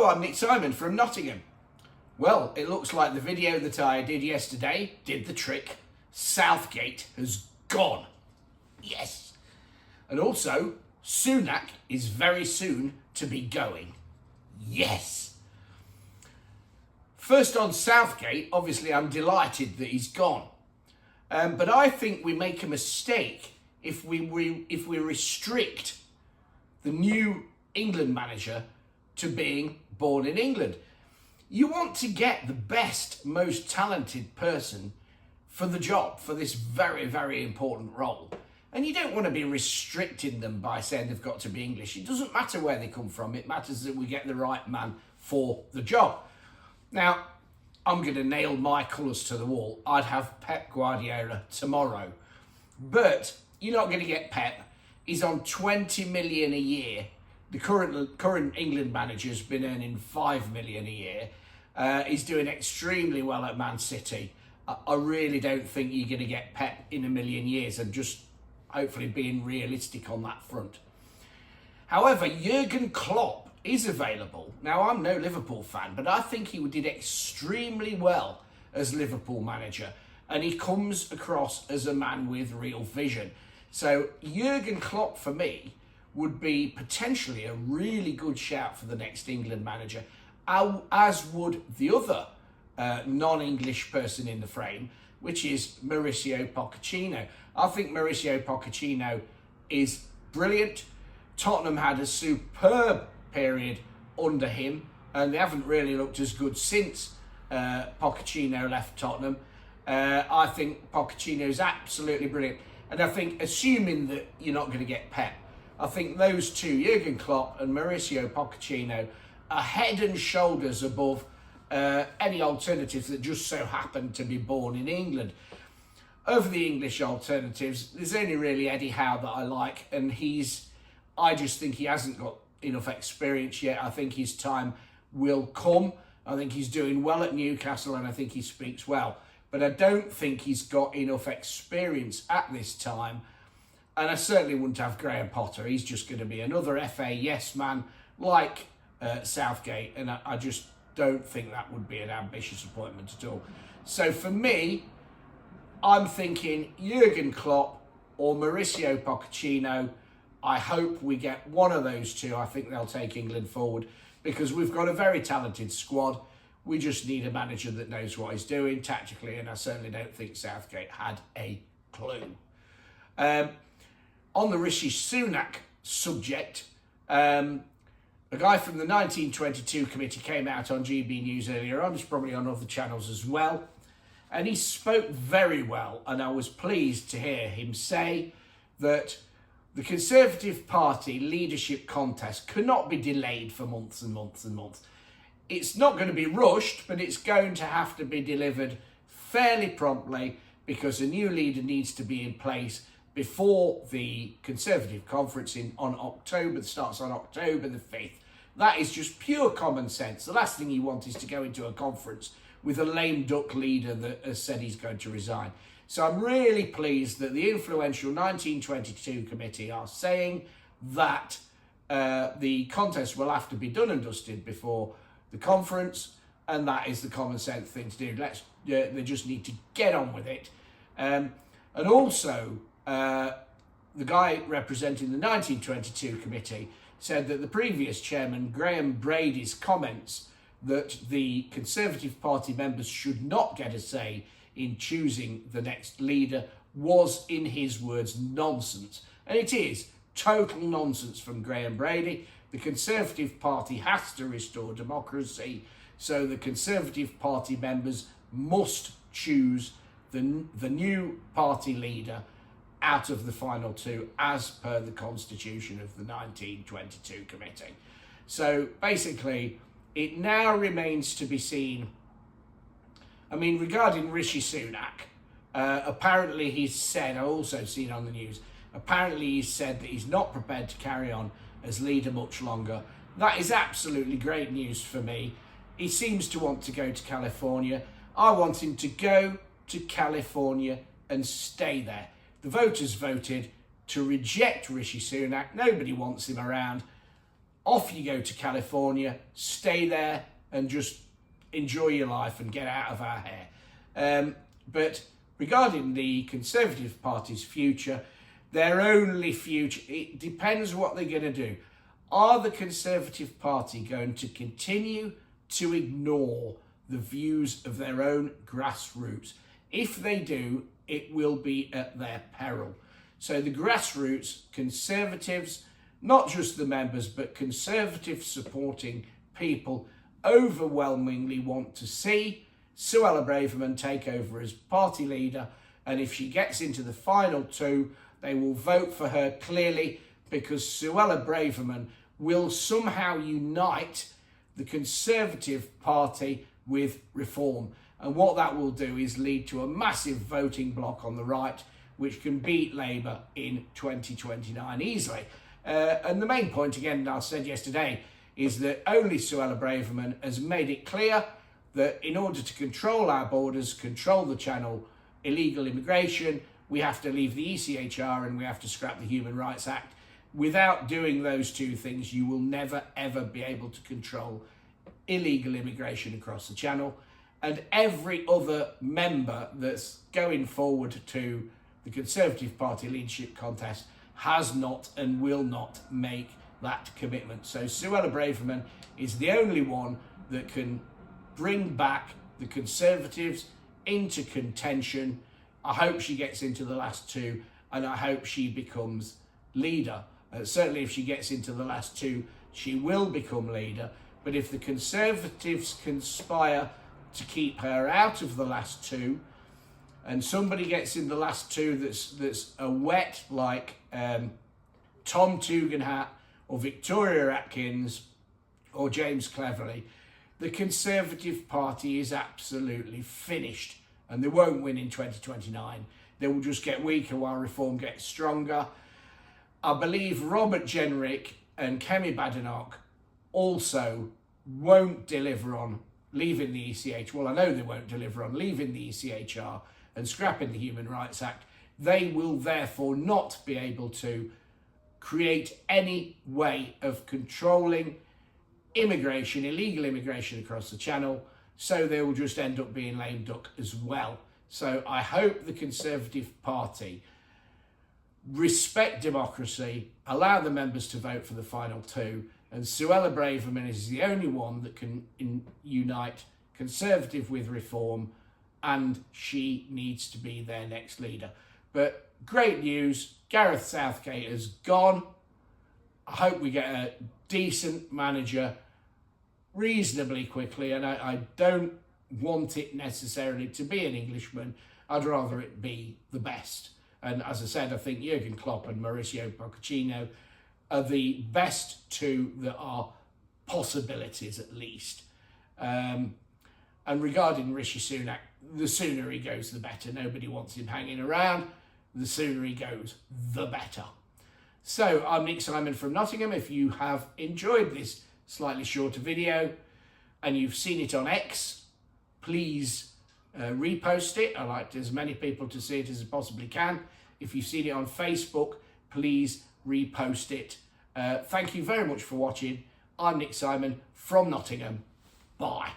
Hello, I'm Nick Simon from Nottingham. Well, it looks like the video that I did yesterday did the trick. Southgate has gone. Yes. And also, Sunak is very soon to be going. Yes. First on Southgate, obviously I'm delighted that he's gone. But I think we make a mistake if we restrict the new England manager to being born in England. You want to get the best, most talented person for the job, for this very, very important role. And you don't want to be restricting them by saying they've got to be English. It doesn't matter where they come from. It matters that we get the right man for the job. Now, I'm going to nail my colours to the wall. I'd have Pep Guardiola tomorrow. But you're not going to get Pep. He's on 20 million a year. The current England manager's been earning 5 million a year. He's doing extremely well at Man City. I really don't think you're going to get Pep in a million years. I'm just hopefully being realistic on that front. However, Jurgen Klopp is available. Now, I'm no Liverpool fan, but I think he did extremely well as Liverpool manager. And he comes across as a man with real vision. So Jurgen Klopp, for me, would be potentially a really good shout for the next England manager, as would the other non-English person in the frame, which is Mauricio Pochettino. I think Mauricio Pochettino is brilliant. Tottenham had a superb period under him, and they haven't really looked as good since Pochettino left Tottenham. I think Pochettino is absolutely brilliant. And I think, assuming that you're not going to get Pep, I think those two, Jurgen Klopp and Mauricio Pochettino, are head and shoulders above any alternatives that just so happen to be born in England. Over the English alternatives, there's only really Eddie Howe that I like, and I just think he hasn't got enough experience yet. I think his time will come. I think he's doing well at Newcastle, and I think he speaks well. But I don't think he's got enough experience at this time. And I certainly wouldn't have Graham Potter. He's just going to be another FA yes man like Southgate. And I just don't think that would be an ambitious appointment at all. So for me, I'm thinking Jurgen Klopp or Mauricio Pochettino. I hope we get one of those two. I think they'll take England forward because we've got a very talented squad. We just need a manager that knows what he's doing tactically, and I certainly don't think Southgate had a clue. On the Rishi Sunak subject, a guy from the 1922 committee came out on GB News earlier on. It's probably on other channels as well. And he spoke very well, and I was pleased to hear him say that the Conservative Party leadership contest cannot be delayed for months and months and months. It's not going to be rushed, but it's going to have to be delivered fairly promptly because a new leader needs to be in place before the Conservative conference starts on October the 5th. That is just pure common sense. The last thing you want is to go into a conference with a lame duck leader that has said he's going to resign. So I'm really pleased that the influential 1922 committee are saying that the contest will have to be done and dusted before the conference, and that is the common sense thing to do. They just need to get on with it. And also, the guy representing the 1922 committee said that the previous chairman, Graham Brady's comments that the Conservative Party members should not get a say in choosing the next leader was, in his words, nonsense. And it is total nonsense from Graham Brady. The Conservative Party has to restore democracy, so the Conservative Party members must choose the new party leader out of the final two as per the constitution of the 1922 committee. So basically, it now remains to be seen. I mean, regarding Rishi Sunak, apparently he's said, I've also seen on the news, apparently he's said that he's not prepared to carry on as leader much longer. That is absolutely great news for me. He seems to want to go to California. I want him to go to California and stay there. The voters voted to reject Rishi Sunak. Nobody wants him around. off you go to California, stay there and just enjoy your life and get out of our hair. But regarding the Conservative Party's future, their only future, it depends what they're going to do. Are the Conservative Party going to continue to ignore the views of their own grassroots? If they do, it will be at their peril. So the grassroots, Conservatives, not just the members, but Conservative supporting people overwhelmingly want to see Suella Braverman take over as party leader. And if she gets into the final two, they will vote for her clearly, because Suella Braverman will somehow unite the Conservative Party with Reform. And what that will do is lead to a massive voting bloc on the right, which can beat Labour in 2029 easily. And the main point, again, I said yesterday, is that only Suella Braverman has made it clear that in order to control our borders, control the channel illegal immigration, we have to leave the ECHR and we have to scrap the Human Rights Act. Without doing those two things, you will never, ever be able to control illegal immigration across the channel. And every other member that's going forward to the Conservative Party leadership contest has not and will not make that commitment. So Suella Braverman is the only one that can bring back the Conservatives into contention. I hope she gets into the last two, and I hope she becomes leader. Certainly if she gets into the last two, she will become leader. But if the Conservatives conspire to keep her out of the last two, and somebody gets in the last two that's a wet like Tom Tugendhat or Victoria Atkins or James Cleverly, the Conservative Party is absolutely finished, and they won't win in 2029. They will just get weaker while Reform gets stronger. I believe Robert Jenrick and Kemi Badenoch also won't deliver on leaving the ECH. Well, I know they won't deliver on leaving the ECHR and scrapping the Human Rights Act. They will therefore not be able to create any way of controlling immigration, illegal immigration across the channel, so they will just end up being lame duck as well. So I hope the Conservative Party respect democracy, allow the members to vote for the final two, and Suella Braverman is the only one that can unite Conservative with Reform, and she needs to be their next leader. But great news, Gareth Southgate has gone. I hope we get a decent manager reasonably quickly, and I don't want it necessarily to be an Englishman. I'd rather it be the best. And as I said, I think Jurgen Klopp and Mauricio Pochettino are the best two that are possibilities, at least. And regarding Rishi Sunak, the sooner he goes, the better. Nobody wants him hanging around. The sooner he goes, the better. So I'm Nick Simon from Nottingham. If you have enjoyed this slightly shorter video and you've seen it on X, please repost it. I like as many people to see it as I possibly can. If you've seen it on Facebook, please repost it. Thank you very much for watching. I'm Nick Simon from Nottingham. Bye.